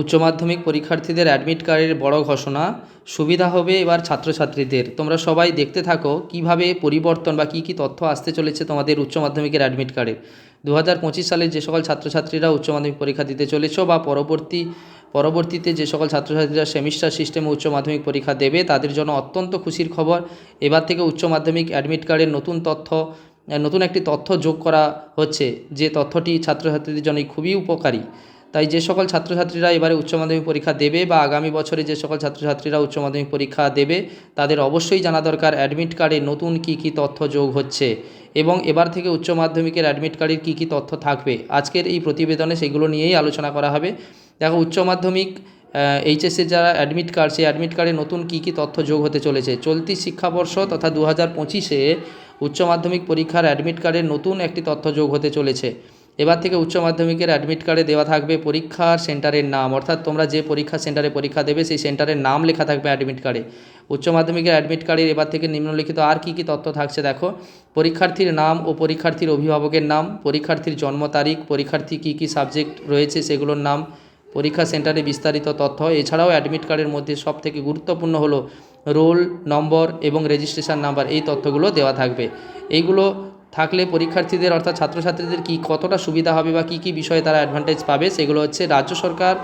উচ্চ মাধ্যমিক পরীক্ষার্থীদের অ্যাডমিট কার্ডের বড় ঘোষণা। সুবিধা হবে এবার ছাত্রছাত্রীদের। তোমরা সবাই দেখতে থাকো কিভাবে পরিবর্তন বা কী কী তথ্য আসতে চলেছে তোমাদের উচ্চ মাধ্যমিকের অ্যাডমিট কার্ডে। 2025 সালের যে সকল ছাত্রছাত্রীরা উচ্চ মাধ্যমিক পরীক্ষা দিতে চলেছ বা পরবর্তীতে যে সকল ছাত্রছাত্রীরা সেমিস্টার সিস্টেমে উচ্চ মাধ্যমিক পরীক্ষা দেবে তাদের জন্য অত্যন্ত খুশির খবর। এবার থেকে উচ্চ মাধ্যমিক অ্যাডমিট কার্ডের নতুন একটি তথ্য যোগ করা হচ্ছে, যে তথ্যটি ছাত্রছাত্রীদের জন্য খুবই উপকারী। তাই যে সকল ছাত্রছাত্রীরা এবারে উচ্চ মাধ্যমিক পরীক্ষা দেবে বা আগামী বছরে যে সকল ছাত্রছাত্রীরা উচ্চ মাধ্যমিক পরীক্ষা দেবে তাদের অবশ্যই জানা দরকার অ্যাডমিট কার্ডে নতুন কী কী তথ্য যোগ হচ্ছে এবং এবার থেকে উচ্চ মাধ্যমিকের অ্যাডমিট কার্ডের কী কী তথ্য থাকবে। আজকের এই প্রতিবেদনে সেগুলো নিয়েই আলোচনা করা হবে। দেখো, উচ্চ মাধ্যমিক এইচএসের যারা অ্যাডমিট কার্ড, সেই অ্যাডমিট কার্ডে নতুন কী কী তথ্য যোগ হতে চলেছে। চলতি শিক্ষাবর্ষ তথা 2025-এ উচ্চ মাধ্যমিক পরীক্ষার অ্যাডমিট কার্ডের নতুন একটি তথ্য যোগ হতে চলেছে। এবার থেকে উচ্চ মাধ্যমিকের অ্যাডমিট কার্ডে দেওয়া থাকবে পরীক্ষার সেন্টারের নাম, অর্থাৎ তোমরা যে পরীক্ষা সেন্টারে পরীক্ষা দেবে সেই সেন্টারের নাম লেখা থাকবে অ্যাডমিট কার্ডে। উচ্চ মাধ্যমিকের অ্যাডমিট কার্ডের এবার থেকে নিম্নলিখিত আর কী কী তথ্য থাকছে দেখো। পরীক্ষার্থীর নাম ও পরীক্ষার্থীর অভিভাবকের নাম, পরীক্ষার্থীর জন্ম তারিখ, পরীক্ষার্থী কী কী সাবজেক্ট রয়েছে সেগুলোর নাম, পরীক্ষা সেন্টারে বিস্তারিত তথ্য। এছাড়াও অ্যাডমিট কার্ডের মধ্যে সবথেকে গুরুত্বপূর্ণ হলো রোল নম্বর এবং রেজিস্ট্রেশন নাম্বার, এই তথ্যগুলো দেওয়া থাকবে। এইগুলো থাকলে পরীক্ষার্থীদের অর্থাৎ ছাত্রছাত্রীদের কতটা সুবিধা হবে বা কী কী বিষয়ে তারা অ্যাডভান্টেজ পাবে সেগুলো হচ্ছে রাজ্য সরকার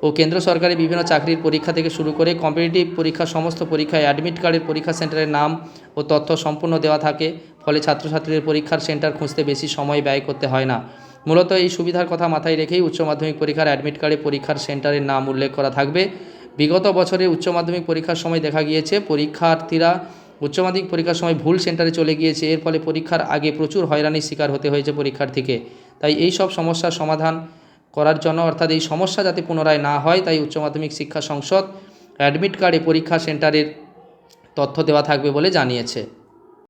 ও কেন্দ্র সরকারের বিভিন্ন চাকরির পরীক্ষা থেকে শুরু করে কম্পিটিটিভ পরীক্ষা সমস্ত পরীক্ষায় অ্যাডমিট কার্ডের পরীক্ষা সেন্টারের নাম ও তথ্য সম্পূর্ণ দেওয়া থাকে। ফলে ছাত্রছাত্রীদের পরীক্ষার সেন্টার খুঁজতে বেশি সময় ব্যয় করতে হয় না। মূলত এই সুবিধার কথা মাথায় রেখেই উচ্চ মাধ্যমিক পরীক্ষার অ্যাডমিট কার্ডে পরীক্ষার সেন্টারের নাম উল্লেখ করা থাকবে। বিগত বছরে উচ্চ মাধ্যমিক পরীক্ষার সময় দেখা গিয়েছে পরীক্ষার্থীরা উচ্চ মাধ্যমিক পরীক্ষার সময় ভুল সেন্টারে চলে গিয়েছে। এর ফলে পরীক্ষার আগে প্রচুর হয়রানির শিকার হতে হয়েছে পরীক্ষার্থীকে। তাই এই সব সমস্যার সমাধান করার জন্য, অর্থাৎ এই সমস্যা যাতে পুনরায় না হয়, তাই উচ্চ মাধ্যমিক শিক্ষা সংসদ অ্যাডমিট কার্ডে পরীক্ষা সেন্টারের তথ্য দেওয়া থাকবে বলে জানিয়েছে।